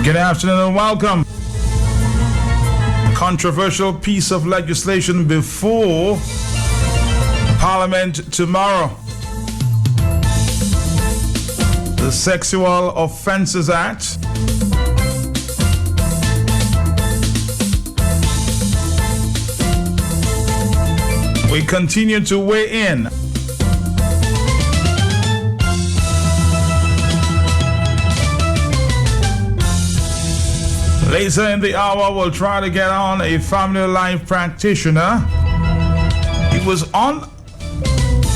Good afternoon and welcome. Controversial piece of legislation before Parliament tomorrow. The Sexual Offences Act. We continue to weigh in. Later in the hour, we'll try to get on a family life practitioner. He was on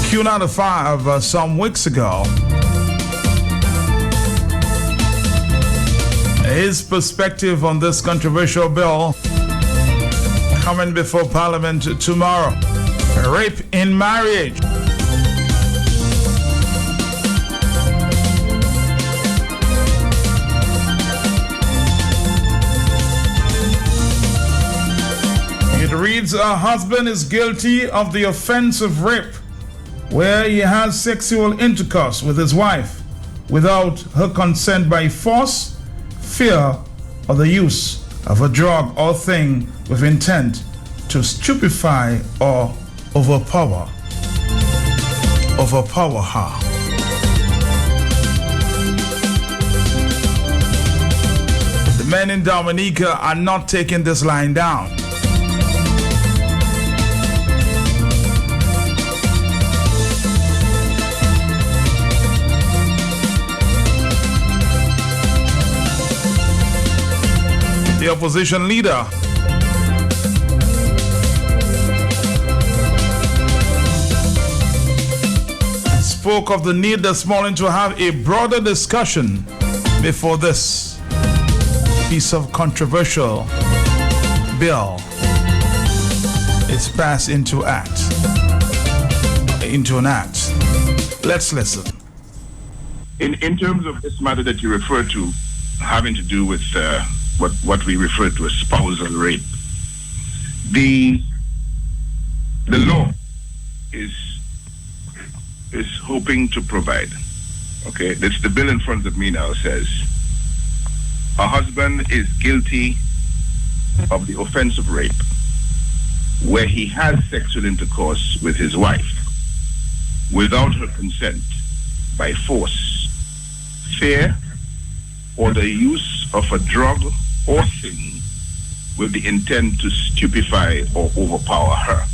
Q95 some weeks ago. His perspective on this controversial bill coming before Parliament tomorrow. Rape in marriage. It reads, a husband is guilty of the offense of rape where he has sexual intercourse with his wife without her consent by force, fear, or the use of a drug or thing with intent to stupefy or overpower her. The men in Dominica are not taking this line down. The opposition leader spoke of the need this morning to have a broader discussion before this piece of controversial bill is passed into an act. Let's listen. In terms of this matter that you refer to, having to do with what we refer to as spousal rape, the law is hoping to provide. Okay, it's the bill in front of me now says a husband is guilty of the offense of rape where he has sexual intercourse with his wife without her consent by force, fear, or the use of a drug or thing with the intent to stupefy or overpower her.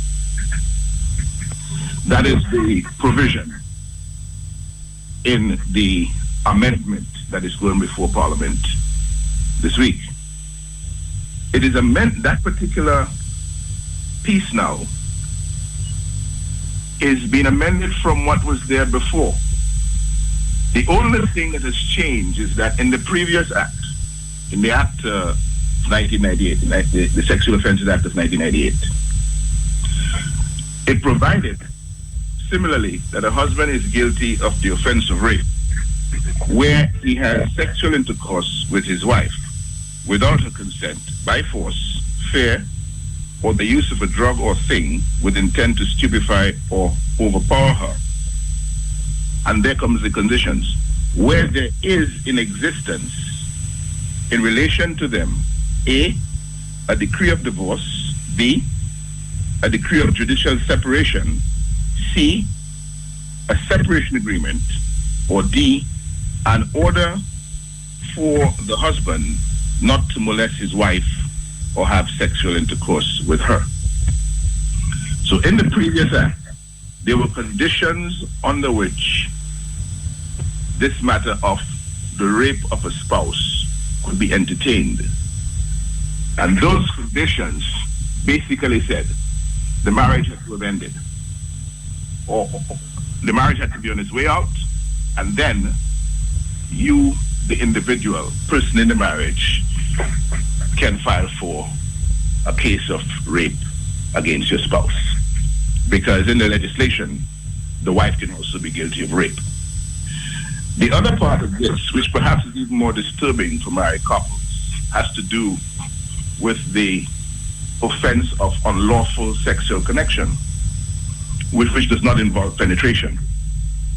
That is the provision in the amendment that is going before Parliament this week. It is that particular piece now is being amended from what was there before. The only thing that has changed is that in the previous act, in the Act 1998, the Sexual Offences Act of 1998, it provided similarly that a husband is guilty of the offense of rape where he has sexual intercourse with his wife without her consent, by force, fear, or the use of a drug or thing with intent to stupefy or overpower her. And there comes the conditions where there is in existence in relation to them A, a decree of divorce, B, a decree of judicial separation, C, a separation agreement, or D, an order for the husband not to molest his wife or have sexual intercourse with her. So in the previous act, there were conditions under which this matter of the rape of a spouse could be entertained. And those conditions basically said the marriage had to have ended, or the marriage had to be on its way out, and then you, the individual person in the marriage, can file for a case of rape against your spouse. Because in the legislation, the wife can also be guilty of rape. The other part of this, which perhaps is even more disturbing for married couples, has to do with the offense of unlawful sexual connection, which does not involve penetration.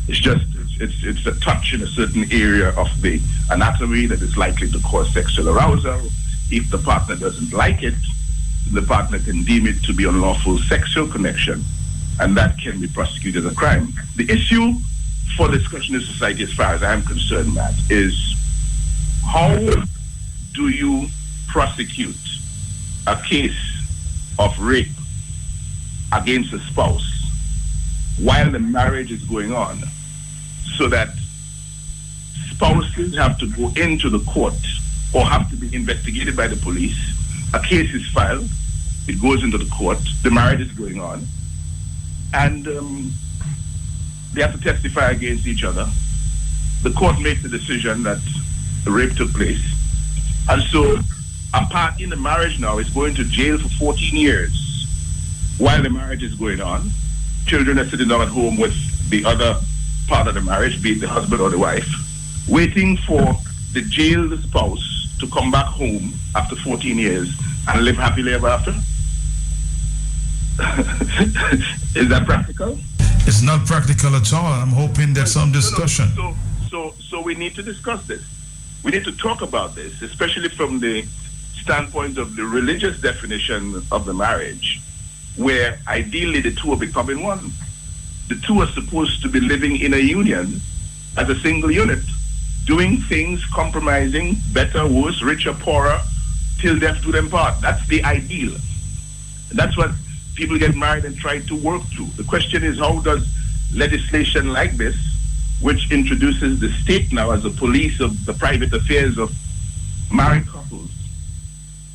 It's just it's a touch in a certain area of the anatomy that is likely to cause sexual arousal. If the partner doesn't like it, the partner can deem it to be unlawful sexual connection, and that can be prosecuted as a crime. The issue for discussion in society, as far as I'm concerned, Matt, is how do you prosecute a case of rape against a spouse while the marriage is going on, so that spouses have to go into the court or have to be investigated by the police. A case is filed, it goes into the court, the marriage is going on, and they have to testify against each other. The court makes the decision that the rape took place, and so a part in the marriage now is going to jail for 14 years while the marriage is going on. Children are sitting down at home with the other part of the marriage, be it the husband or the wife, waiting for the jailed spouse to come back home after 14 years and live happily ever after. Is that practical? It's not practical at all. I'm hoping there's some discussion. So we need to discuss this. We need to talk about this, especially from the standpoint of the religious definition of the marriage, where ideally the two are becoming one. The two are supposed to be living in a union as a single unit, doing things, compromising, better, worse, richer, poorer, till death do them part. That's the ideal. That's what people get married and try to work through. The question is, how does legislation like this, which introduces the state now as a police of the private affairs of married couples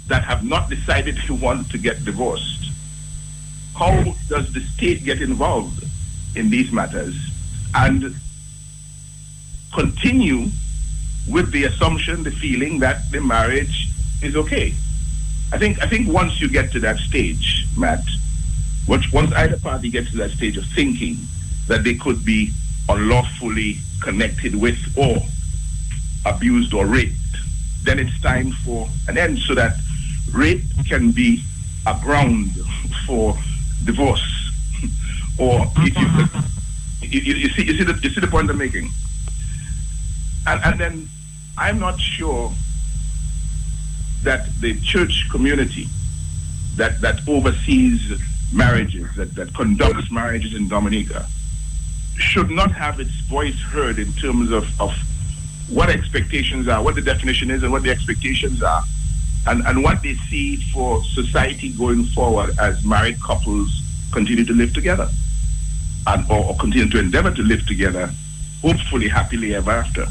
that have not decided to want to get divorced, how does the state get involved in these matters and continue with the assumption, the feeling that the marriage is okay? I think once you get to that stage, Matt, once either party gets to that stage of thinking that they could be unlawfully connected with or abused or raped, then it's time for an end, so that rape can be a ground for divorce. Or you see the point I'm making. And then I'm not sure that the church community that oversees marriages, that conducts marriages in Dominica, should not have its voice heard in terms of what expectations are, what the definition is and what the expectations are, and what they see for society going forward as married couples continue to live together, and or continue to endeavor to live together, hopefully happily ever after.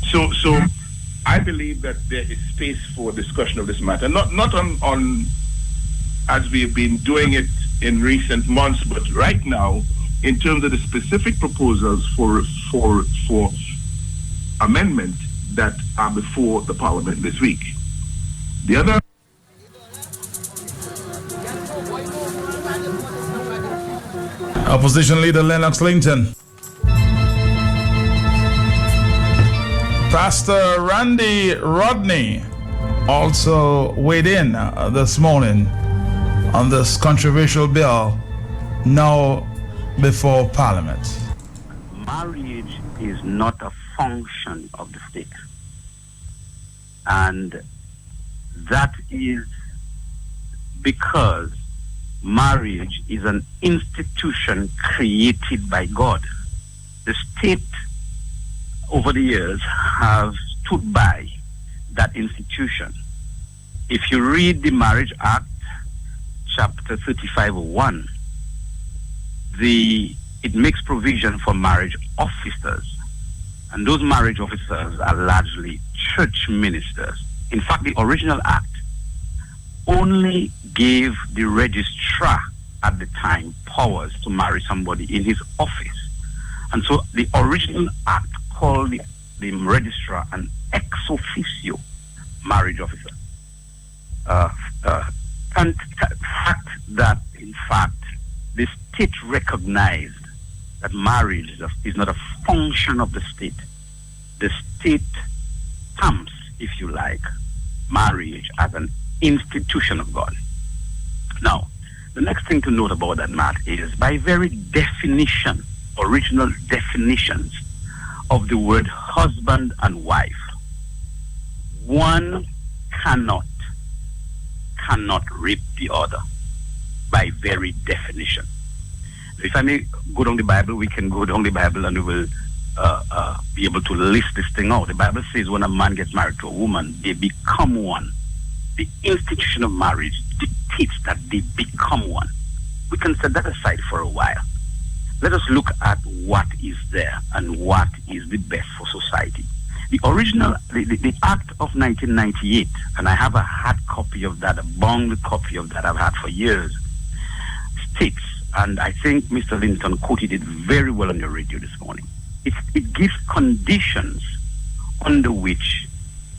So I believe that there is space for discussion of this matter, not on as we've been doing it in recent months, but right now, in terms of the specific proposals for amendment that are before the Parliament this week. The other Opposition Leader Lennox Linton. Pastor Randy Rodney also weighed in this morning on this controversial bill now before Parliament. Marriage is not a function of the state. And that is because marriage is an institution created by God. The state, over the years, have stood by that institution. If you read the Marriage Act, chapter 3501, it makes provision for marriage officers. And those marriage officers are largely church ministers. In fact, the original act only gave the registrar at the time powers to marry somebody in his office. And so the original act called the registrar an ex officio marriage officer. And fact that, in fact, the state recognized that marriage is not a function of the state. The state stamps, if you like, marriage as an institution of God. Now, the next thing to note about that, Matt, is by very definition, original definitions, of the word husband and wife. One cannot rape the other by very definition. If I may go down the Bible, we can go down the Bible and we will be able to list this thing out. The Bible says when a man gets married to a woman, they become one. The institution of marriage dictates that they become one. We can set that aside for a while. Let us look at what is there and what is the best for society. The original, the Act of 1998, and I have a hard copy of that, a bound copy of that I've had for years, states, and I think Mr. Linton quoted it very well on your radio this morning. It gives conditions under which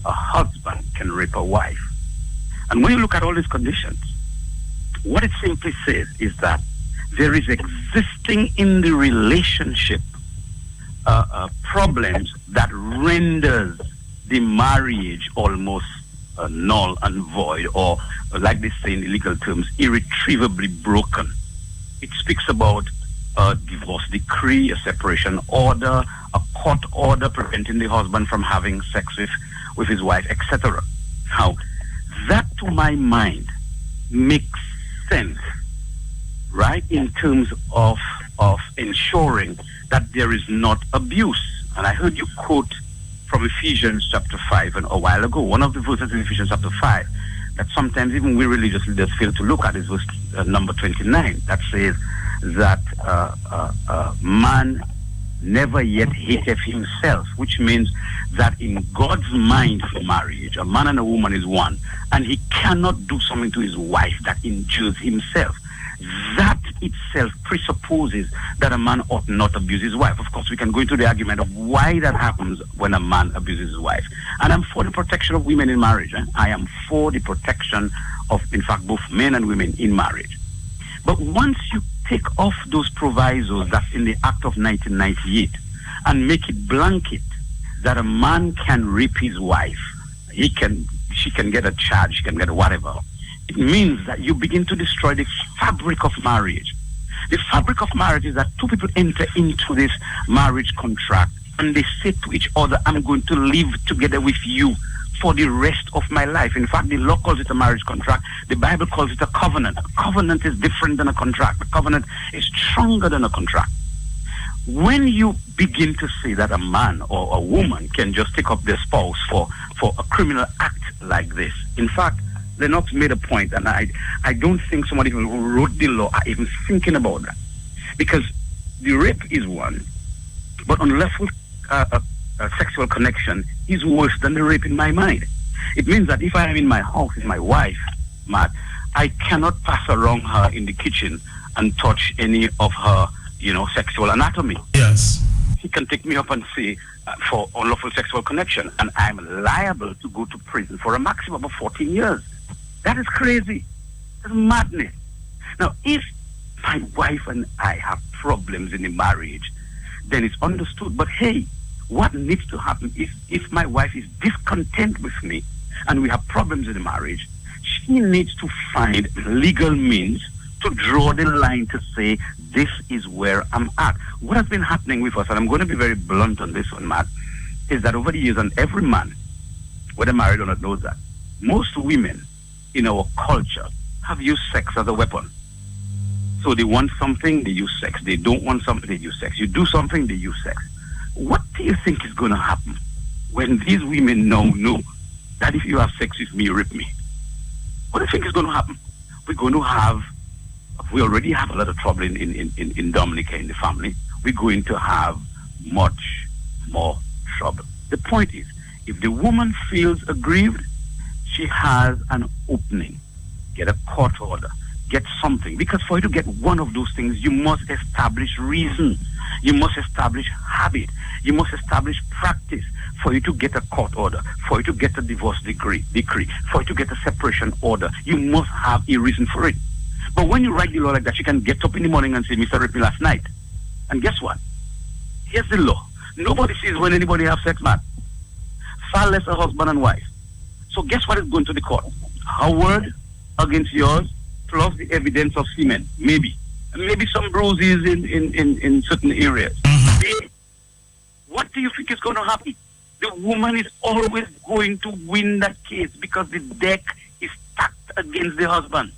a husband can rape a wife. And when you look at all these conditions, what it simply says is that there is existing in the relationship problems that renders the marriage almost null and void, or like they say in the legal terms, irretrievably broken. It speaks about a divorce decree, a separation order, a court order preventing the husband from having sex with his wife, etc. Now, that to my mind makes sense, right, in terms of ensuring that there is not abuse. And I heard you quote from Ephesians chapter 5 a while ago, one of the verses in Ephesians chapter 5 that sometimes even we religious leaders fail to look at is verse number 29, that says that man never yet hateth himself, which means that in God's mind for marriage, a man and a woman is one, and he cannot do something to his wife that injures himself. That itself presupposes that a man ought not abuse his wife. Of course, we can go into the argument of why that happens when a man abuses his wife. And I'm for the protection of women in marriage. I am for the protection of, in fact, both men and women in marriage. But once you take off those provisos that's in the Act of 1998 and make it blanket that a man can rape his wife, she can get a charge, she can get whatever, it means that you begin to destroy the fabric of marriage. The fabric of marriage is that two people enter into this marriage contract and they say to each other, I'm going to live together with you for the rest of my life. In fact, the law calls it a marriage contract. The Bible calls it a covenant. A covenant is different than a contract. A covenant is stronger than a contract. When you begin to say that a man or a woman can just take up their spouse for a criminal act like this, in fact, Lennox made a point, and I don't think somebody who wrote the law are even thinking about that. Because the rape is one, but unlawful sexual connection is worse than the rape in my mind. It means that if I am in my house with my wife, Matt, I cannot pass around her in the kitchen and touch any of her, sexual anatomy. Yes. She can take me up and say, for unlawful sexual connection, and I'm liable to go to prison for a maximum of 14 years. That is crazy. That's madness. Now, if my wife and I have problems in the marriage, then it's understood. But hey, what needs to happen is if my wife is discontent with me and we have problems in the marriage, she needs to find legal means to draw the line to say, this is where I'm at. What has been happening with us, and I'm going to be very blunt on this one, Matt, is that over the years, and every man, whether married or not, knows that most women in our culture have used sex as a weapon. So they want something, they use sex. They don't want something, they use sex. You do something, they use sex. What do you think is going to happen when these women now know that if you have sex with me, you rape me? What do you think is going to happen? We already have a lot of trouble in Dominica in the family. We're going to have much more trouble. The point is, if the woman feels aggrieved, she has an opening. Get a court order. Get something. Because for you to get one of those things, you must establish reason. You must establish habit. You must establish practice for you to get a court order, for you to get a divorce decree, for you to get a separation order. You must have a reason for it. But when you write the law like that, you can get up in the morning and say, Mr. Raped me last night. And guess what? Here's the law. Nobody sees when anybody have sex, man. Far less a husband and wife. So guess what is going to the court? Her word against yours, plus the evidence of semen, maybe. And maybe some bruises in certain areas. Mm-hmm. what do you think is going to happen? The woman is always going to win that case because the deck is stacked against the husband.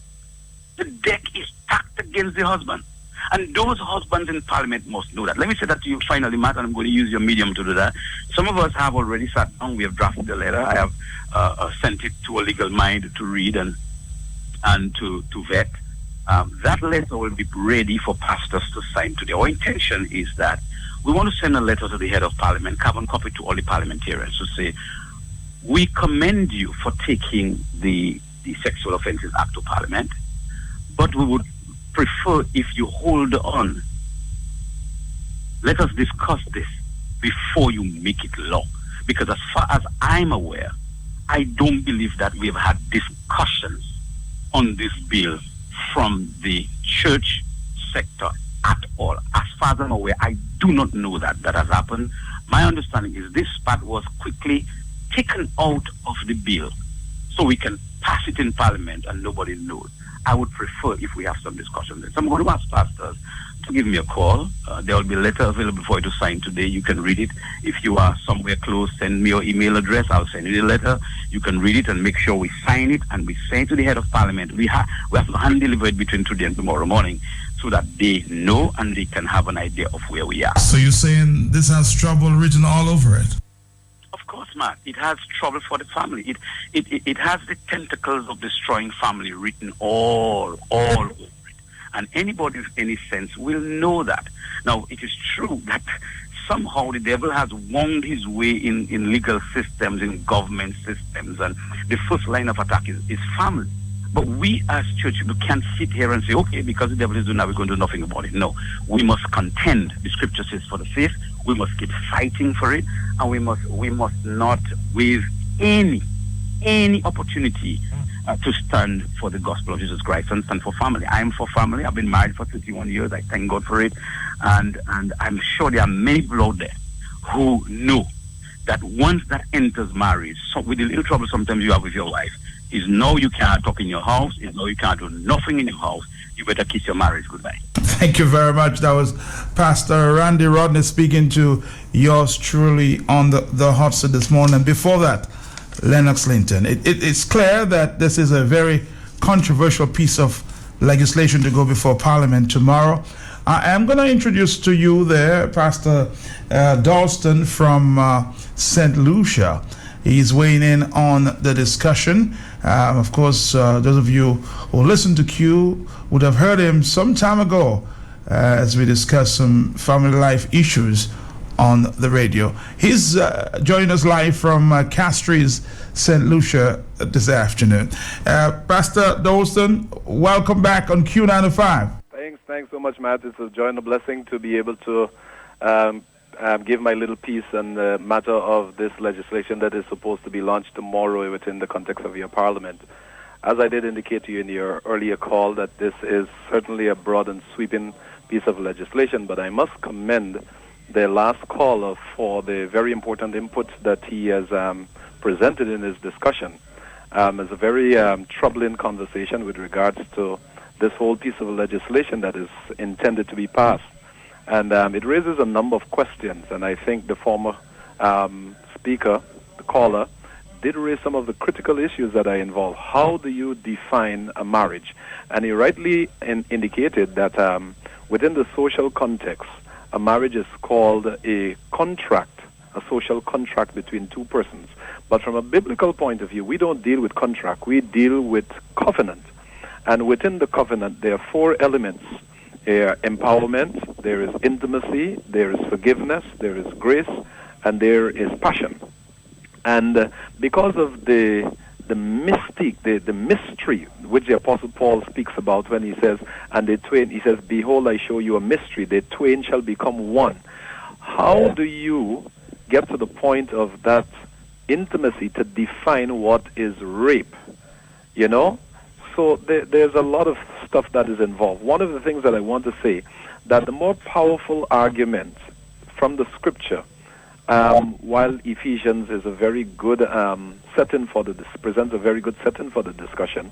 The deck is stacked against the husband. And those husbands in Parliament must know that. Let me say that to you finally, Matt, and I'm going to use your medium to do that. Some of us have already sat down. We have drafted the letter. I have sent it to a legal mind to read and to vet. That letter will be ready for pastors to sign today. Our intention is that we want to send a letter to the head of Parliament, carbon copy to all the parliamentarians to say, we commend you for taking the Sexual Offences Act to Parliament, but we would prefer if you hold on. Let us discuss this before you make it law. Because as far as I'm aware, I don't believe that we have had discussions on this bill from the church sector at all. As far as I'm aware, I do not know that has happened. My understanding is this part was quickly taken out of the bill so we can pass it in Parliament and nobody knows. I would prefer if we have some discussion. So I'm going to ask pastors to give me a call. There will be a letter available for you to sign today. You can read it. If you are somewhere close, send me your email address. I'll send you the letter. You can read it and make sure we sign it and we send it to the head of Parliament. We have to hand deliver it between today and tomorrow morning so that they know and they can have an idea of where we are. So you're saying this has trouble written all over it? Of course, Matt. It has trouble for the family. It has the tentacles of destroying family written all over it. And anybody with any sense will know that. Now, it is true that somehow the devil has wound his way in legal systems, in government systems, and the first line of attack is family. But we as church people can't sit here and say, okay, because the devil is doing that, we're going to do nothing about it. No, we must contend. The scripture says for the faith. We must keep fighting for it, and we must not waive any opportunity to stand for the gospel of Jesus Christ and stand for family. I am for family. I've been married for 31 years. I thank God for it, and I'm sure there are many people out there who know that once that enters marriage, so with the little trouble sometimes you have with your wife, is no, you can't talk in your house, is no, you can't do nothing in your house. You better kiss your marriage goodbye. Thank you very much. That was Pastor Randy Rodney speaking to yours truly on the hot seat this morning. Before that, Lennox Linton. It's clear that this is a very controversial piece of legislation to go before Parliament tomorrow. I am going to introduce to you there Pastor Dalston from St. Lucia. He's weighing in on the discussion. Of course, those of you who listen to Q would have heard him some time ago as we discussed some family life issues on the radio. He's joining us live from Castries, St. Lucia this afternoon. Pastor Dalston, welcome back on Q95. Thanks so much, Matt. It's a joy and a blessing to be able to give my little piece on the matter of this legislation that is supposed to be launched tomorrow within the context of your Parliament. As I did indicate to you in your earlier call, that this is certainly a broad and sweeping piece of legislation, but I must commend the last caller for the very important input that he has presented in his discussion. It's a very troubling conversation with regards to this whole piece of legislation that is intended to be passed. And it raises a number of questions, and I think the former speaker, the caller, did raise some of the critical issues that are involved. How do you define a marriage? And he rightly indicated that within the social context, a marriage is called a contract, a social contract between two persons. But from a biblical point of view, we don't deal with contract, we deal with covenant. And within the covenant, there are four elements. There are empowerment, there is intimacy, there is forgiveness, there is grace, and there is passion. And because of the mystique, the mystery, which the Apostle Paul speaks about when he says, and the twain, he says, behold, I show you a mystery, the twain shall become one. How do you get to the point of that intimacy to define what is rape? You know? So there's a lot of stuff that is involved. One of the things that I want to say, that the more powerful argument from the scripture, while Ephesians is a very good setting for presents a very good setting for the discussion,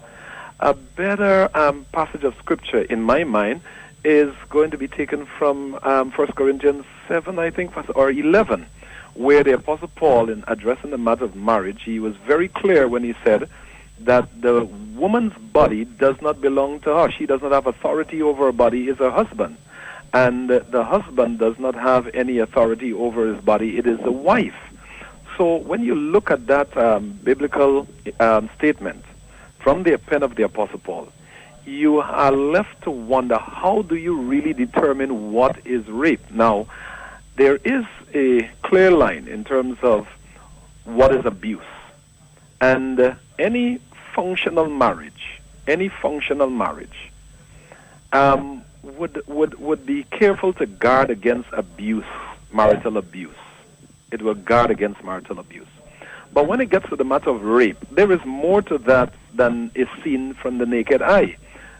a better passage of scripture in my mind is going to be taken from 1 Corinthians 7, I think, or 11, where the Apostle Paul, in addressing the matter of marriage, he was very clear when he said that the woman's body does not belong to her. She does not have authority over her body, is her husband. And the husband does not have any authority over his body, it is the wife. So when you look at that biblical statement from the pen of the Apostle Paul, you are left to wonder, how do you really determine what is rape? Now, there is a clear line in terms of what is abuse. And any functional marriage would be careful to guard against abuse, marital abuse. It will guard against marital abuse. But when it gets to the matter of rape, there is more to that than is seen from the naked eye.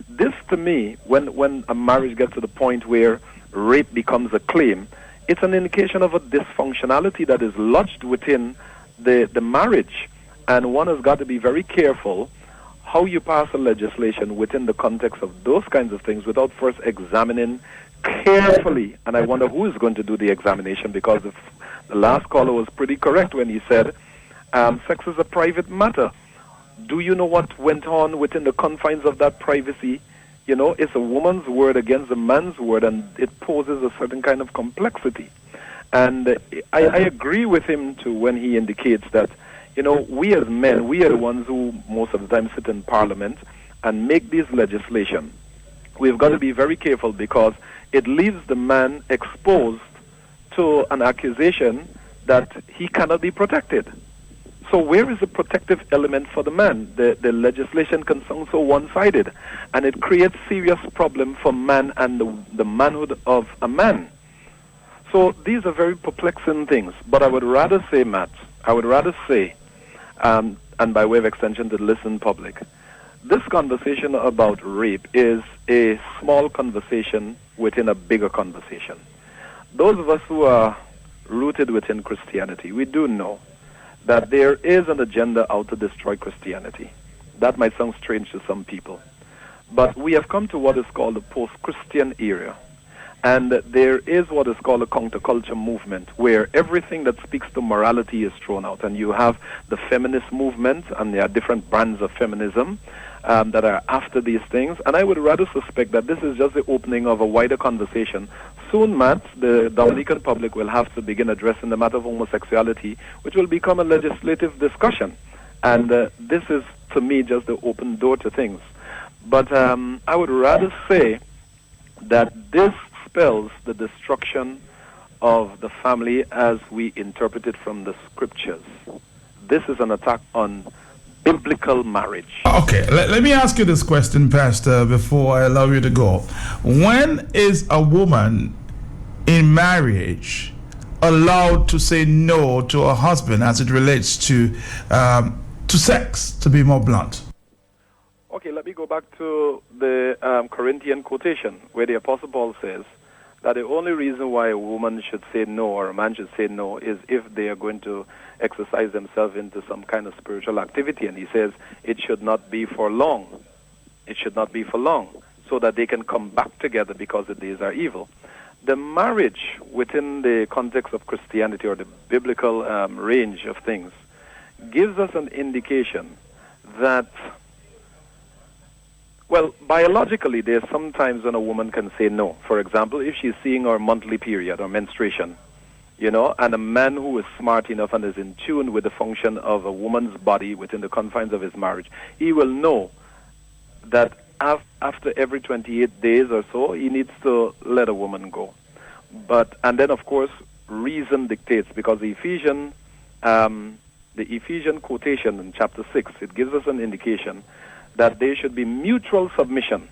This, to me, when a marriage gets to the point where rape becomes a claim, it's an indication of a dysfunctionality that is lodged within the marriage. And one has got to be very careful how you pass a legislation within the context of those kinds of things without first examining carefully. And I wonder who is going to do the examination, because the last caller was pretty correct when he said sex is a private matter. Do you know what went on within the confines of that privacy? You know, it's a woman's word against a man's word, and it poses a certain kind of complexity. And I agree with him, too, when he indicates that, you know, we as men, we are the ones who most of the time sit in Parliament and make these legislation. We've got to be very careful, because it leaves the man exposed to an accusation that he cannot be protected. So where is the protective element for the man? The legislation can sound so one-sided, and it creates serious problem for man and the manhood of a man. So these are very perplexing things. But I would rather say, Matt, and by way of extension to the listening public, this conversation about rape is a small conversation within a bigger conversation. Those of us who are rooted within Christianity, we do know that there is an agenda out to destroy Christianity. That might sound strange to some people. But we have come to what is called the post-Christian era. And there is what is called a counterculture movement, where everything that speaks to morality is thrown out. And you have the feminist movement, and there are different brands of feminism that are after these things. And I would rather suspect that this is just the opening of a wider conversation. Soon, Matt, the Dominican public will have to begin addressing the matter of homosexuality, which will become a legislative discussion. And this is, to me, just the open door to things. But I would rather say that this spells the destruction of the family as we interpret it from the scriptures. This is an attack on biblical marriage. Okay, let me ask you this question, Pastor, before I allow you to go. When is a woman in marriage allowed to say no to her husband as it relates to sex, to be more blunt? Okay, let me go back to the Corinthian quotation, where the Apostle Paul says that the only reason why a woman should say no, or a man should say no, is if they are going to exercise themselves into some kind of spiritual activity. And he says it should not be for long. It should not be for long, so that they can come back together, because the days are evil. The marriage within the context of Christianity, or the biblical range of things, gives us an indication that, well, biologically, there's sometimes when a woman can say no. For example, if she's seeing her monthly period or menstruation, you know, and a man who is smart enough and is in tune with the function of a woman's body within the confines of his marriage, he will know that after every 28 days or so, he needs to let a woman go. And then, of course, reason dictates, because the Ephesian quotation in chapter 6, it gives us an indication that there should be mutual submission.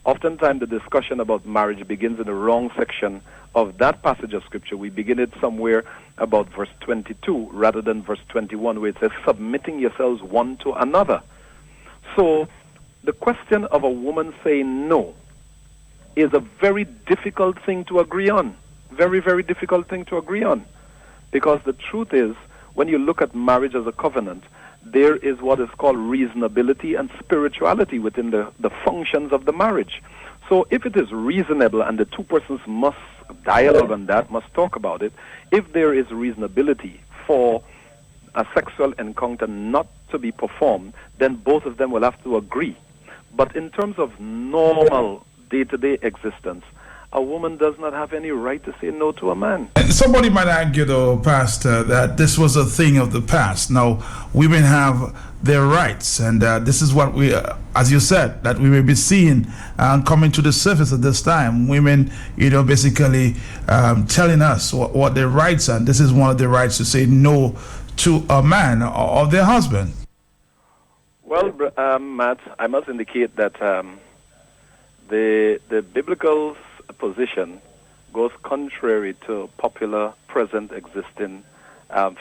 Oftentimes the discussion about marriage begins in the wrong section of that passage of Scripture. We begin it somewhere about verse 22 rather than verse 21, where it says, submitting yourselves one to another. So the question of a woman saying no is a very difficult thing to agree on. Very, very difficult thing to agree on. Because the truth is, when you look at marriage as a covenant, there is what is called reasonability and spirituality within the functions of the marriage. So if it is reasonable and the two persons must dialogue on that, must talk about it. If there is reasonability for a sexual encounter not to be performed, then both of them will have to agree. But in terms of normal day-to-day existence, a woman does not have any right to say no to a man. And somebody might argue, though, Pastor, that this was a thing of the past. Now, women have their rights, and this is what we, as you said, that we may be seeing coming to the surface at this time. Women, basically telling us what their rights are. And this is one of their rights, to say no to a man or their husband. Well, Matt, I must indicate that the biblical position goes contrary to popular present existing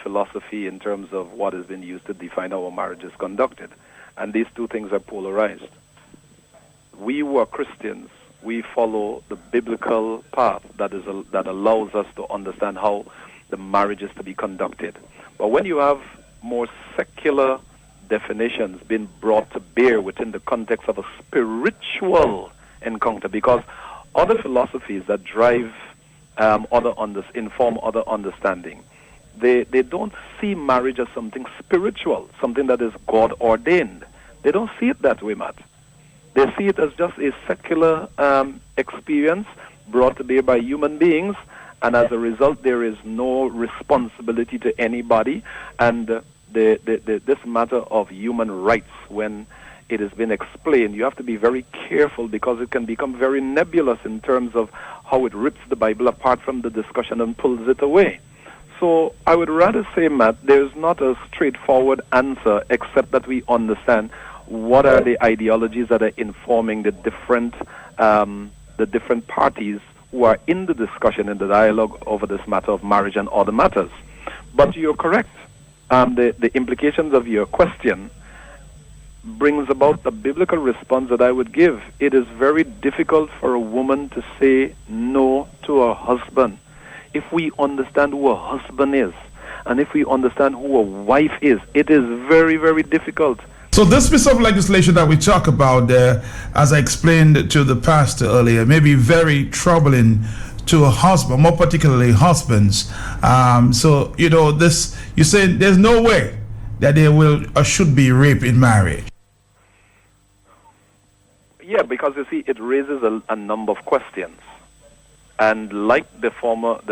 philosophy in terms of what has been used to define how a marriage is conducted. And these two things are polarized. We who are Christians, we follow the biblical path that allows us to understand how the marriage is to be conducted. But when you have more secular definitions being brought to bear within the context of a spiritual encounter, because other philosophies that drive inform other understanding, they don't see marriage as something spiritual, something that is God ordained. They don't see it that way, Matt. They see it as just a secular experience brought to bear by human beings, and as a result, there is no responsibility to anybody. And this matter of human rights, when it has been explained, you have to be very careful, because it can become very nebulous in terms of how it rips the Bible apart from the discussion and pulls it away. So I would rather say, Matt, there's not a straightforward answer, except that we understand what are the ideologies that are informing the different parties who are in the discussion, in the dialogue over this matter of marriage and other matters. But you're correct. The implications of your question brings about the biblical response that I would give. It is very difficult for a woman to say no to her husband. If we understand who a husband is, and if we understand who a wife is, it is very, very difficult. So this piece of legislation that we talk about there, as I explained to the pastor earlier, may be very troubling to a husband, more particularly husbands. So, you say there's no way that there will or should be rape in marriage. Yeah, because you see, it raises a number of questions. And like the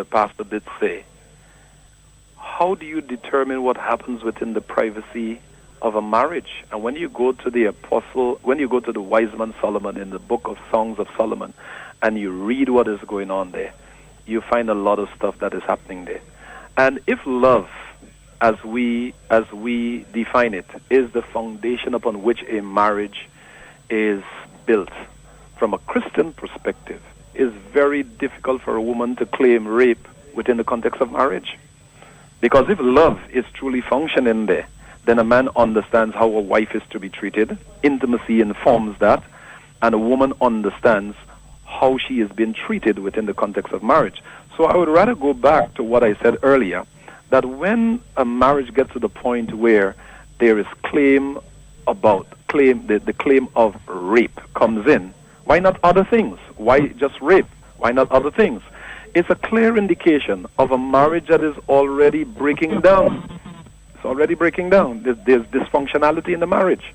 pastor did say, how do you determine what happens within the privacy of a marriage? And when you go to the wise man Solomon in the book of Songs of Solomon, and you read what is going on there, you find a lot of stuff that is happening there. And if love, as we define it, is the foundation upon which a marriage is built, from a Christian perspective, it's very difficult for a woman to claim rape within the context of marriage. Because if love is truly functioning there, then a man understands how a wife is to be treated. Intimacy informs that, and a woman understands how she is being treated within the context of marriage. So I would rather go back to what I said earlier, that when a marriage gets to the point where there is the claim of rape comes in, why not other things? Why just rape? Why not other things? It's a clear indication of a marriage that is already breaking down. It's already breaking down. There's dysfunctionality in the marriage.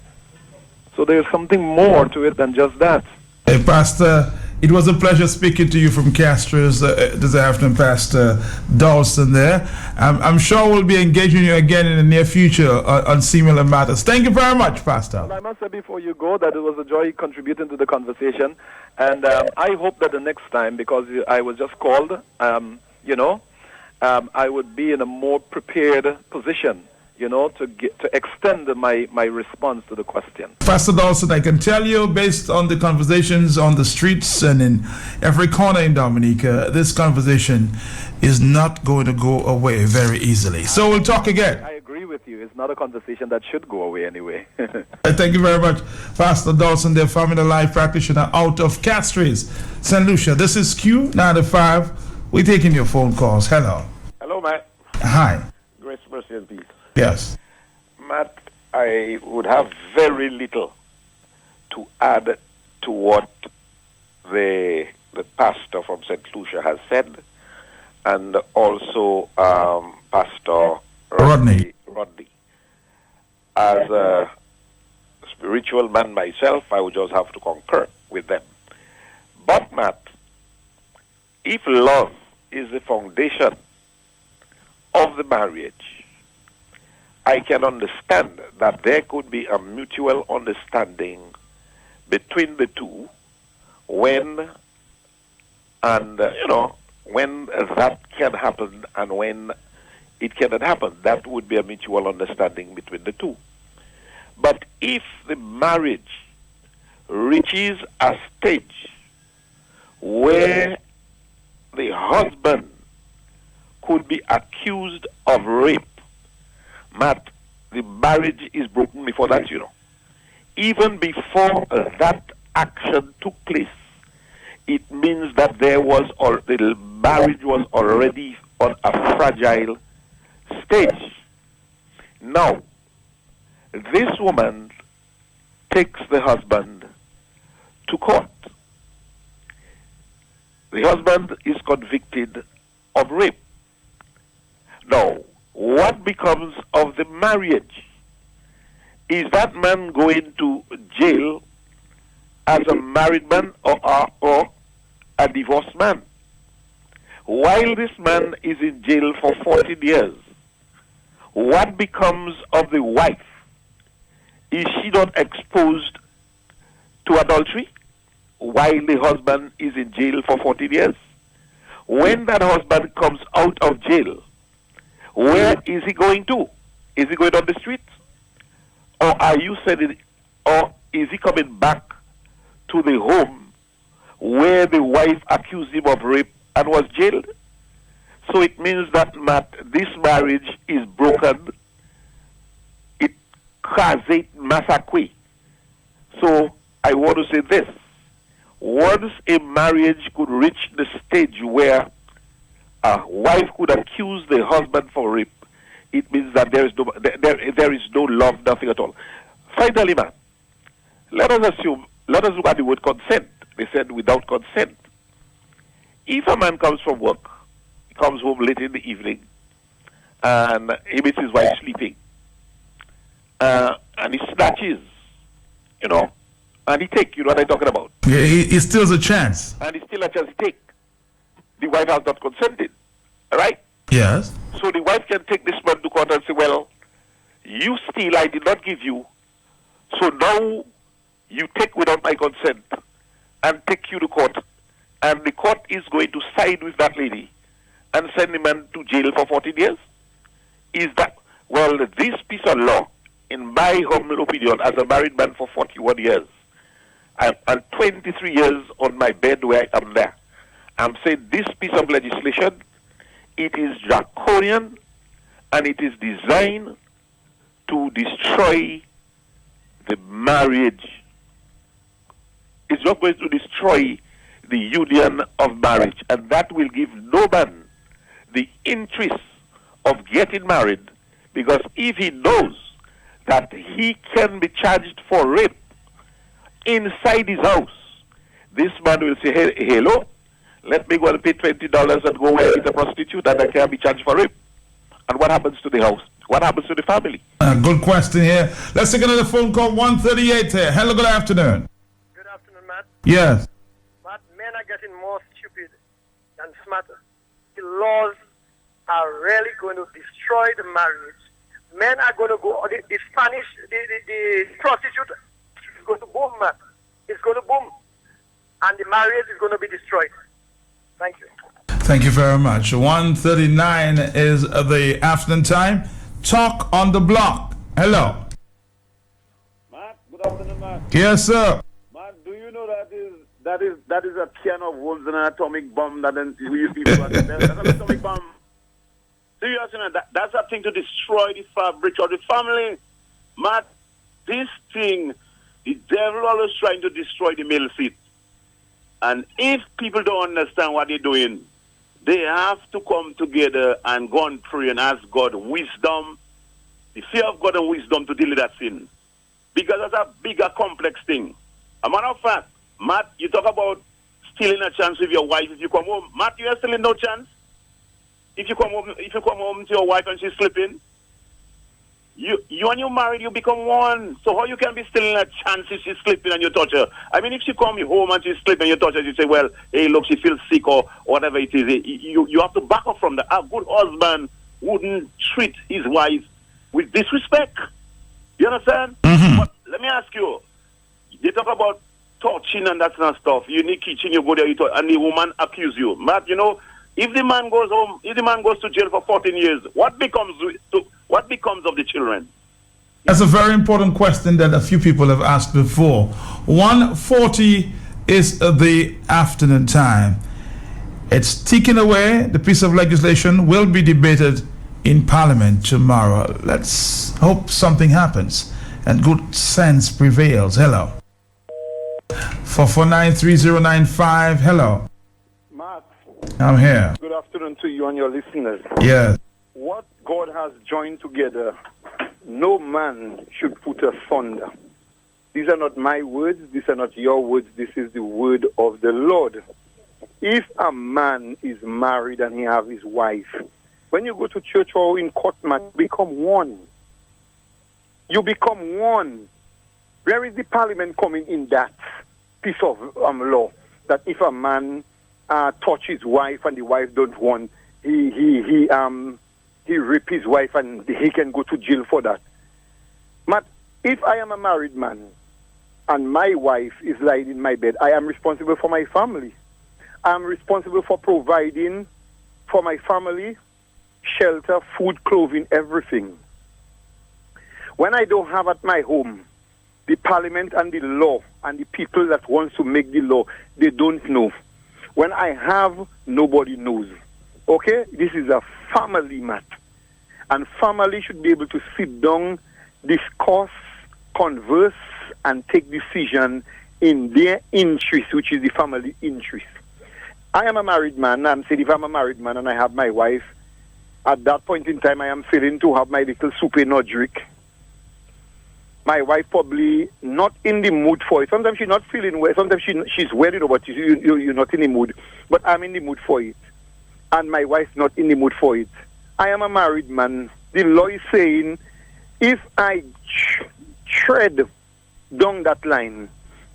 So there's something more to it than just that. Hey, Pastor, it was a pleasure speaking to you from Castro's this afternoon, Pastor Dawson there. I'm sure we'll be engaging you again in the near future on similar matters. Thank you very much, Pastor. Well, I must say before you go that it was a joy contributing to the conversation. And I hope that the next time, because I was just called, I would be in a more prepared position, to extend my response to the question. Pastor Dawson, I can tell you, based on the conversations on the streets and in every corner in Dominica, this conversation is not going to go away very easily. So we'll talk again. I agree with you. It's not a conversation that should go away anyway. Thank you very much, Pastor Dawson, the family life practitioner out of Castries, St. Lucia. This is Q95. We're taking your phone calls. Hello. Hello, Matt. Hi. Grace, mercy, and peace. Yes. Matt, I would have very little to add to what the the pastor from St. Lucia has said, and also Pastor Rodney. As a spiritual man myself, I would just have to concur with them. But, Matt, if love is the foundation of the marriage, I can understand that there could be a mutual understanding between the two when that can happen and when it cannot happen. That would be a mutual understanding between the two. But if the marriage reaches a stage where the husband could be accused of rape, Matt, the marriage is broken before that, Even before that action took place, it means that the marriage was already on a fragile stage. Now, this woman takes the husband to court. The husband is convicted of rape. Now, what becomes of the marriage? Is that man going to jail as a married man or a divorced man? While this man is in jail for 14 years, what becomes of the wife? Is she not exposed to adultery while the husband is in jail for 14 years? When that husband comes out of jail, where is he going to? Is he going on the streets? Or or is he coming back to the home where the wife accused him of rape and was jailed? So it means that, Matt, this marriage is broken. It khazet masakwe. So I want to say this. Once a marriage could reach the stage where a wife could accuse the husband for rape, it means that there is no love, nothing at all. Finally, man, let us look at the word consent. They said without consent. If a man comes from work, he comes home late in the evening, and he meets his wife sleeping, and he snatches, and he takes, you know what I'm talking about? Yeah, he still has a chance. And he still a chance to take. The wife has not consented, all right? Yes. So the wife can take this man to court and say, well, you steal, I did not give you, so now you take without my consent and take you to court, and the court is going to side with that lady and send the man to jail for 14 years? Is that, well, this piece of law, in my humble opinion, as a married man for 41 years, and 23 years on my bed where I am there, I'm saying this piece of legislation, it is draconian and it is designed to destroy the marriage. It's not going to destroy the union of marriage, and that will give no man the interest of getting married, because if he knows that he can be charged for rape inside his house, this man will say, hey, hello, let me go and pay $20 and go and meet a prostitute, and I can be charged for rape. And what happens to the house? What happens to the family? Good question here. Let's take another phone call. 138 here. Hello, good afternoon. Good afternoon, Matt. Yes. Matt, men are getting more stupid than smarter. The laws are really going to destroy the marriage. Men are going to go, the Spanish, the prostitute is going to boom, Matt. It's going to boom. And the marriage is going to be destroyed. Thank you. Thank you very much. 1:39 is the afternoon time. Talk on the block. Hello. Matt, good afternoon, Matt. Yes, sir. Matt, do you know that is a can of worms and an atomic bomb that then we people got there? That's an atomic bomb. Seriously, man, that's a thing to destroy the fabric of the family. Matt, this thing, the devil always trying to destroy the male seed. And if people don't understand what they're doing, they have to come together and go and pray and ask God wisdom, the fear of God and wisdom to deal with that sin. Because that's a bigger, complex thing. A matter of fact, Matt, you talk about stealing a chance with your wife if you come home. Matt, you are still in no chance. If you come home to your wife and she's sleeping, you and you married, you become one. So how you can be stealing a chance if she's sleeping and you touch her? I mean, if she come home and she's sleeping and you touch her, you say, well, hey, look, she feels sick or whatever it is. You have to back up from that. A good husband wouldn't treat his wife with disrespect. You understand? Mm-hmm. But let me ask you, they talk about touching and that kind of stuff. You in the kitchen, you go there, you touch, and the woman accuse you. Matt, you know, if the man goes home, if the man goes to jail for 14 years, what becomes of the children? That's a very important question that a few people have asked before. 1:40 is the afternoon time. It's ticking away. The piece of legislation will be debated in Parliament tomorrow. Let's hope something happens and good sense prevails. Hello. 4493095. Hello. Mark, I'm here. good afternoon to you and your listeners. Yes. What God has joined together, no man should put asunder. These are not my words. These are not your words. This is the word of the Lord. If a man is married and he have his wife, when you go to church or in court, man, you become one. You become one. Where is the parliament coming in that piece of law? That if a man touch his wife and the wife don't want, he rip his wife and he can go to jail for that. But if I am a married man and my wife is lying in my bed, I am responsible for my family. I am responsible for providing for my family shelter, food, clothing, everything. When I don't have at my home, the parliament and the law and the people that wants to make the law, they don't know. When I have, nobody knows. Okay? This is a family matter. And family should be able to sit down, discuss, converse, and take decision in their interest, which is the family interest. I am a married man. I'm saying if I'm a married man and I have my wife, at that point in time I am feeling to have my little soup or drink. My wife probably not in the mood for it. Sometimes she's not feeling well. Sometimes she's well, but you're not in the mood. But I'm in the mood for it. And my wife's not in the mood for it. I am a married man. The law is saying if I tread down that line,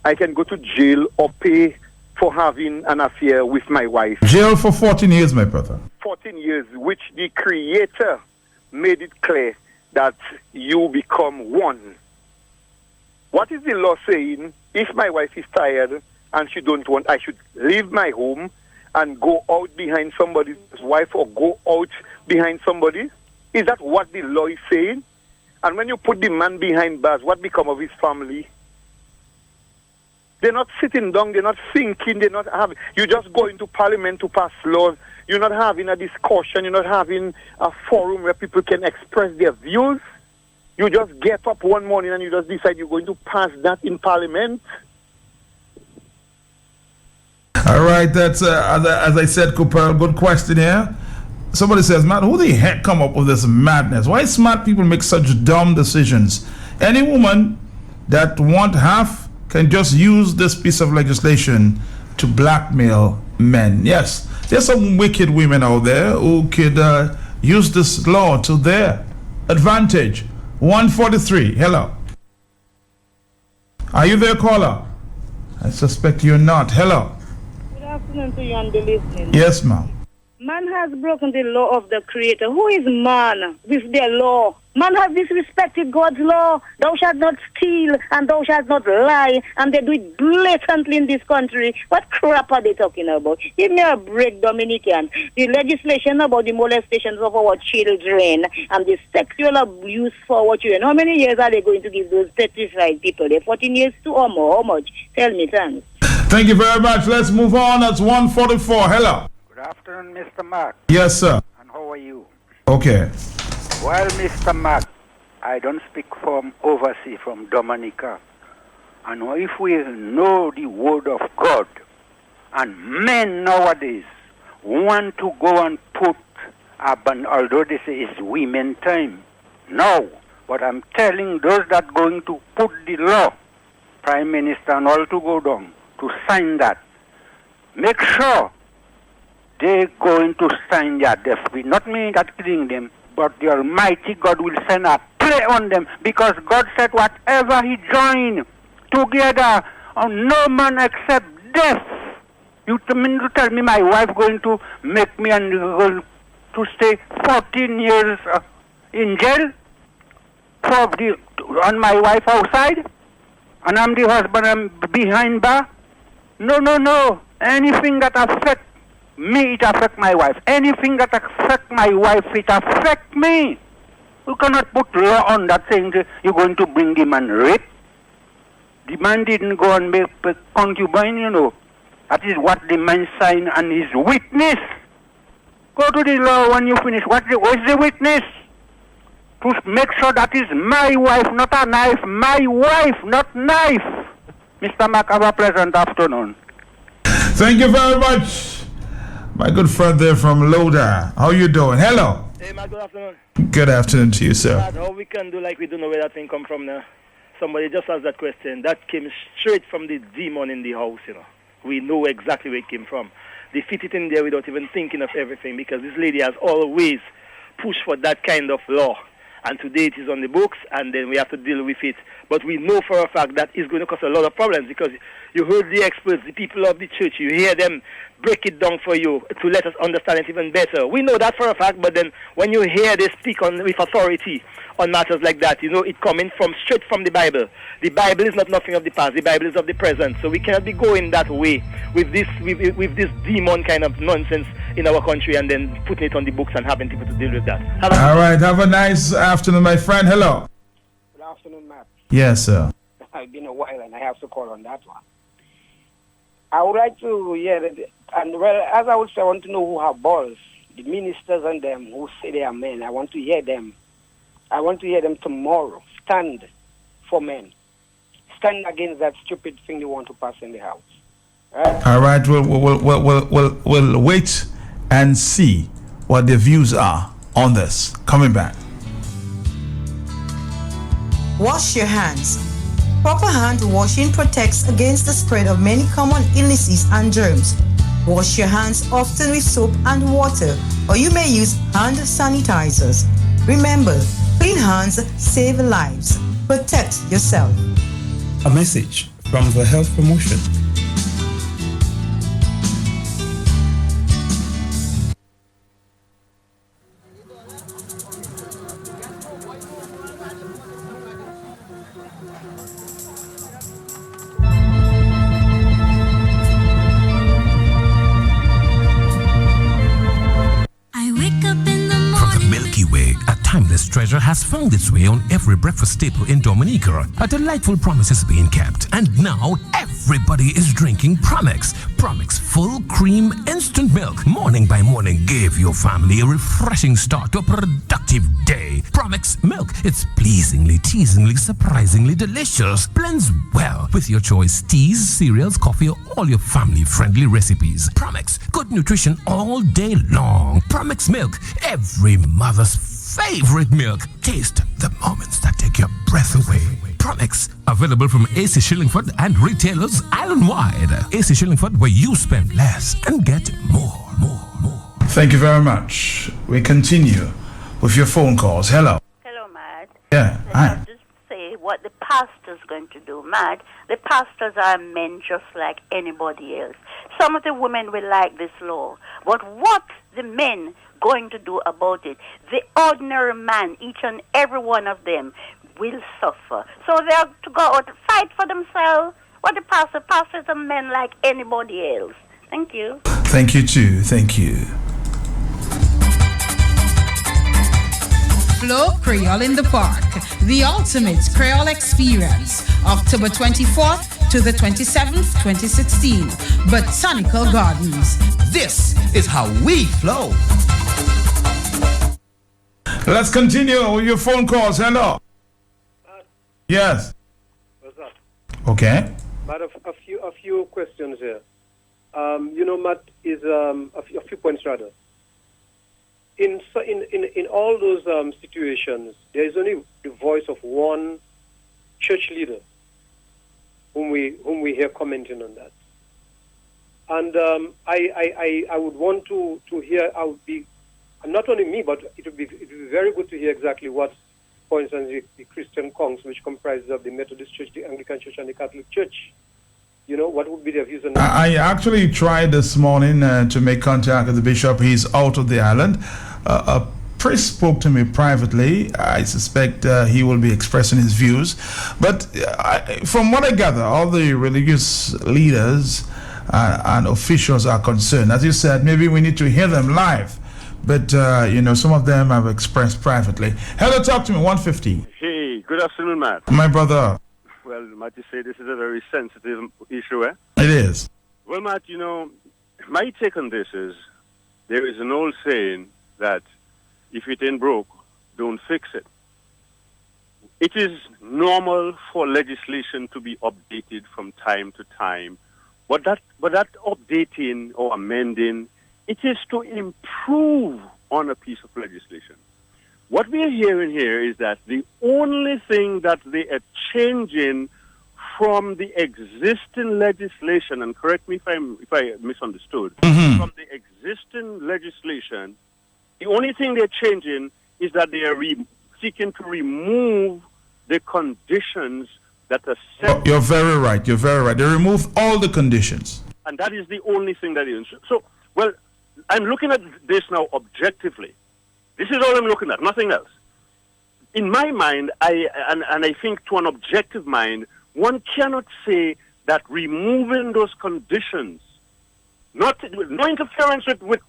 I can go to jail or pay for having an affair with my wife. Jail for 14 years, my brother. 14 years, which the Creator made it clear that you become one. What is the law saying? If my wife is tired and she don't want, I should leave my home and go out behind somebody's wife or go out behind somebody? Is that what the law is saying? And when you put the man behind bars, what become of his family? They're not sitting down, they're not thinking, they're not having... You just go into parliament to pass laws. You're not having a discussion, you're not having a forum where people can express their views. You just get up one morning and you just decide you're going to pass that in parliament. All right, that's, as I said, Cooper, good question here. Somebody says, man, who the heck come up with this madness? Why smart people make such dumb decisions? Any woman that want half can just use this piece of legislation to blackmail men. Yes, there's some wicked women out there who could use this law to their advantage. 143, hello. Are you there, caller? I suspect you're not. Hello. Good afternoon to you and the listening. Yes, ma'am. Man has broken the law of the Creator. Who is man with their law? Man has disrespected God's law. Thou shalt not steal and thou shalt not lie. And they do it blatantly in this country. What crap are they talking about? Give me a break, Dominican. The legislation about the molestations of our children and the sexual abuse for our children. How many years are they going to give those petrified people? They're 14 years too or more. How much? Tell me, thanks. Thank you very much. Let's move on. That's 144. Hello. Good afternoon, Mr. Mark. Yes, sir. And how are you? Okay. Well, Mr. Mark, I don't speak from overseas, from Dominica. And if we know the word of God, and men nowadays want to go and put although they say it's women time. No, but I'm telling those that going to put the law, Prime Minister and all to go down, to sign that. make sure they're going to sign their death will. Not me that killing them, but the Almighty God will send a plague on them, because God said whatever he joined together, no man except death. You mean to tell me my wife going to make me and going to stay 14 years in jail on my wife outside, and I'm the husband, I'm behind bar? No. Anything that affect me, it affect my wife. Anything that affect my wife, it affect me. You cannot put law on that saying you're going to bring the man rape. The man didn't go and make a concubine, you know. That is what the man signed and his witness. Go to the law when you finish. What's the witness? To make sure that is my wife, not a knife. My wife, not knife. Mr. Mac, have a pleasant afternoon. Thank you very much, my good friend there from Loda. How you doing? Hello. Hey, Mac, good afternoon. Good afternoon to you, sir. Matt, how we can do like we don't know where that thing come from now? Somebody just asked that question. That came straight from the demon in the house, you know. We know exactly where it came from. They fit it in there without even thinking of everything, because this lady has always pushed for that kind of law. And today it is on the books, and then we have to deal with it. But we know for a fact that it's going to cause a lot of problems, because you heard the experts, the people of the church, you hear them break it down for you to let us understand it even better. We know that for a fact, but then when you hear they speak with authority on matters like that, you know, it coming straight from the Bible. The Bible is not nothing of the past. The Bible is of the present. So we cannot be going that way with this demon kind of nonsense in our country and then putting it on the books and having people to deal with that. All right. Have a nice afternoon, my friend. Hello. Good afternoon, Matt. Yes, sir. It's been a while and I have to call on that one. I would like to hear it, and well, as I would say, I want to know who have balls, the ministers and them who say they are men. I want to hear them. I want to hear them tomorrow. Stand for men. Stand against that stupid thing they want to pass in the house. All right. We'll wait and see what their views are on this. Coming back. Wash your hands. Proper hand washing protects against the spread of many common illnesses and germs. Wash your hands often with soap and water, or you may use hand sanitizers. Remember, clean hands save lives. Protect yourself. A message from the Health Promotion. Timeless treasure has found its way on every breakfast staple in Dominica. A delightful promise is being kept. And now everybody is drinking Promex. Promex full cream instant milk. Morning by morning, give your family a refreshing start to a productive day. Promex milk. It's pleasingly, teasingly, surprisingly delicious. Blends well with your choice teas, cereals, coffee, or all your family-friendly recipes. Promex. Good nutrition all day long. Promex milk. Every mother's favorite milk. Taste the moments that take your breath away. Promex, available from AC Shillingford and retailers island-wide. AC Shillingford, where you spend less and get more. Thank you very much. We continue with your phone calls. Hello. Hello, Matt. Yeah, hi. I'll just say what the pastor's going to do, Matt. The pastors are men just like anybody else. Some of the women will like this law, but what the men going to do about it? The ordinary man, each and every one of them, will suffer. So they have to go out and fight for themselves. What the pastors are men like anybody else. Thank you. Thank you too. Thank you. Flow Creole in the Park, the ultimate Creole experience, October 24th to the 27th, 2016, Botanical Gardens. This is how we flow. Let's continue with your phone calls. Hello. Yes. What's up? Okay. Matt, a few questions here. Matt, is a few points rather. In all those situations, there is only the voice of one church leader whom we hear commenting on that. And I would want to hear, I would be, and not only me, but it would be very good to hear exactly what, for instance, the Christian Congs, which comprises of the Methodist Church, the Anglican Church, and the Catholic Church, what would be their views on that? I actually tried this morning to make contact with the bishop. He's out of the island. A priest spoke to me privately. I suspect he will be expressing his views. But from what I gather, all the religious leaders and officials are concerned. As you said, maybe we need to hear them live. But, some of them have expressed privately. Hello, talk to me, 150. Hey, good afternoon, Matt. My brother. Well, Matt, you say this is a very sensitive issue, eh? It is. Well, Matt, my take on this is there is an old saying that if it ain't broke, don't fix it. It is normal for legislation to be updated from time to time, but that updating or amending, it is to improve on a piece of legislation. What we are hearing here is that the only thing that they are changing from the existing legislation, and correct me if I misunderstood, from the existing legislation, the only thing they're changing is that they are seeking to remove the conditions that are set. You're very right. They removed all the conditions. And that is the only thing that is. So, well, I'm looking at this now objectively. This is all I'm looking at, nothing else. In my mind, I think to an objective mind, one cannot say that removing those conditions, no interference with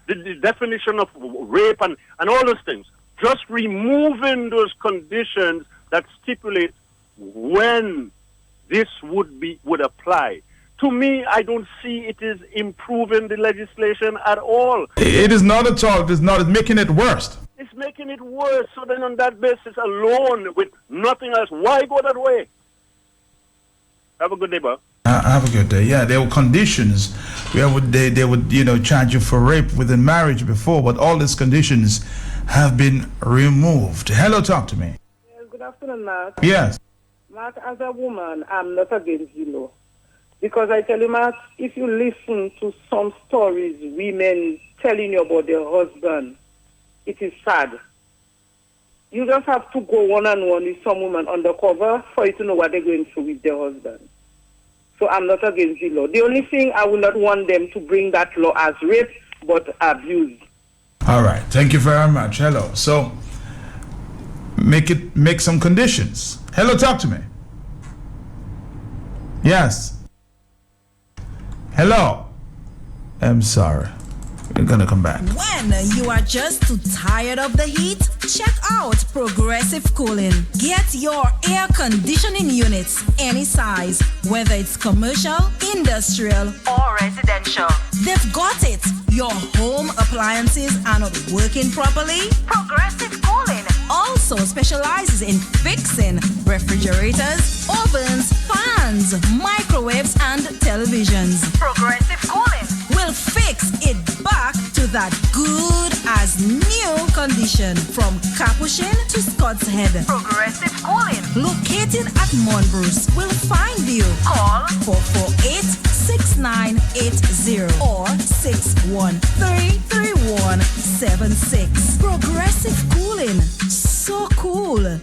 the definition of rape and all those things, just removing those conditions that stipulate when this would apply. To me, I don't see it is improving the legislation at all. It is not at all. It's making it worse. It's making it worse. So then on that basis alone, with nothing else, why go that way? Have a good day, bro. Have a good day. Yeah, there were conditions where they would charge you for rape within marriage before, but all these conditions have been removed. Hello, talk to me. Yes, good afternoon, Mark. Yes. Mark, as a woman, I'm not against the law. Because I tell you, Mark, if you listen to some stories, women telling you about their husband, it is sad. You just have to go one-on-one with some woman undercover for you to know what they're going through with their husband. So I'm not against the law. The only thing I would not want them to bring that law as rape, but abuse. All right. Thank you very much. Hello. So make some conditions. Hello, talk to me. Yes. Hello. I'm sorry. We're going to come back. When you are just too tired of the heat, check out Progressive Cooling. Get your air conditioning units any size, whether it's commercial, industrial, or residential. They've got it. Your home appliances are not working properly? Progressive Cooling also specializes in fixing refrigerators, ovens, fans, microwaves, and televisions. Progressive Cooling will fix it back to that good as new condition from Capuchin to Scott's Head. Progressive Cooling, located at Monbruce, will find you. Call 448-6980 or 613-3176. Progressive Cooling, so cool.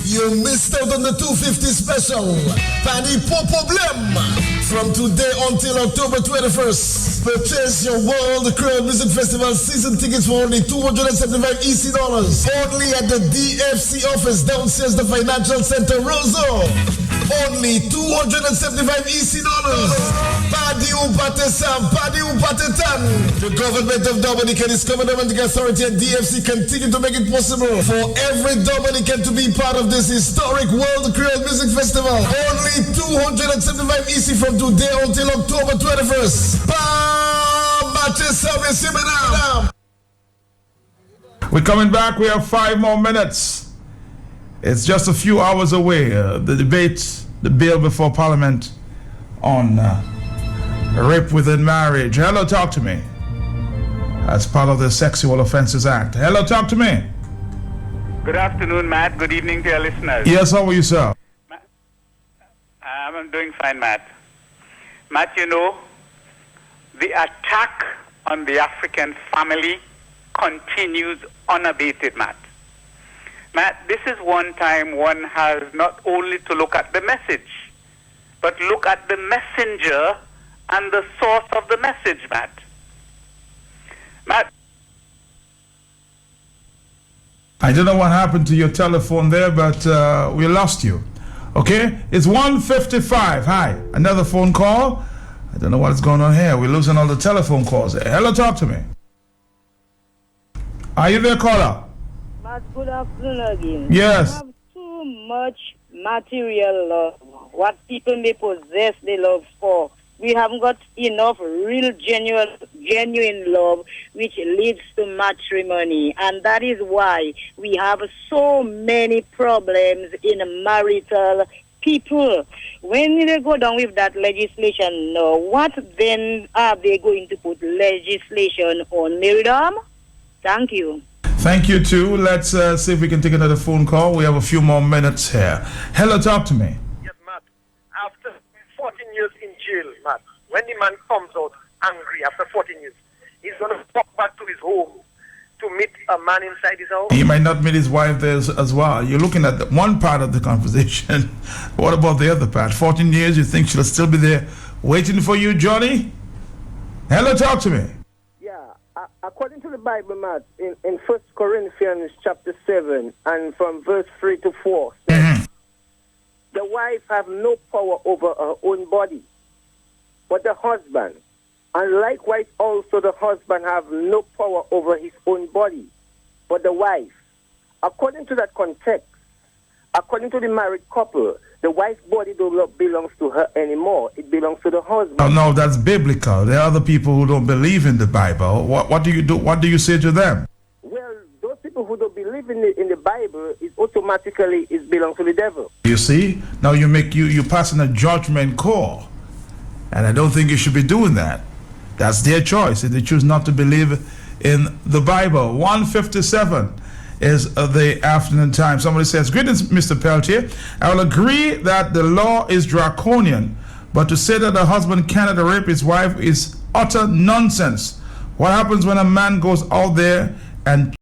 You missed out on the 250 special. Pani po problem. From today until October 21st. Purchase your World Crowd Music Festival season tickets for only $275 EC. Only at the DFC office downstairs the Financial Center, Roseau. Only $275 EC. Padi upate sam, padi upate tan. The government of Dominican is Dominican Authority and DFC continue to make it possible for every Dominican to be part of this historic World Creole Music Festival. Only $275 EC from today until October 21st. We're coming back. We have 5 more minutes. It's just a few hours away. The debate, the bill before Parliament on rape within marriage. Hello, talk to me. As part of the Sexual Offences Act. Hello, talk to me. Good afternoon, Matt. Good evening to your listeners. Yes, how are you, sir? I'm doing fine, Matt. Matt, you know, the attack on the African family continues unabated, Matt. Matt, this is one time one has not only to look at the message, but look at the messenger and the source of the message, Matt. Matt. I don't know what happened to your telephone there, but we lost you. Okay? It's 1:55. Hi. Another phone call. I don't know what's going on here. We're losing all the telephone calls. Hello, talk to me. Are you there, caller? Matt, good afternoon again. Yes. We have too much material love. What people may possess their love for. We haven't got enough real, genuine love, which leads to matrimony. And that is why we have so many problems in marital people. When they go down with that legislation now, what then are they going to put legislation on, Miriam? Thank you. Thank you, too. Let's see if we can take another phone call. We have a few more minutes here. Hello, talk to me. Yes, Matt. After 14 years in jail, Matt, when the man comes out angry after 14 years, he's going to walk back to his home to meet a man inside his house. He might not meet his wife there as well. You're looking at one part of the conversation. What about the other part? 14 years, you think she'll still be there waiting for you, Johnny? Hello, talk to me. According to the Bible, Matt, in 1 Corinthians chapter 7 and from verse 3 to 4, says, the wife have no power over her own body, but the husband. And likewise also the husband have no power over his own body, but the wife. According to that context, according to the married couple, the wife's body don't belongs to her anymore. It belongs to the husband. Oh, no, that's biblical. There are other people who don't believe in the Bible. What do you do? What do you say to them? Well, those people who don't believe in the Bible, it automatically belongs to the devil. You see? Now you're passing a judgment call. And I don't think you should be doing that. That's their choice. If they choose not to believe in the Bible. 1:57 is the afternoon time. Somebody says, greetings, Mr. Peltier. I will agree that the law is draconian, but to say that a husband cannot rape his wife is utter nonsense. What happens when a man goes out there and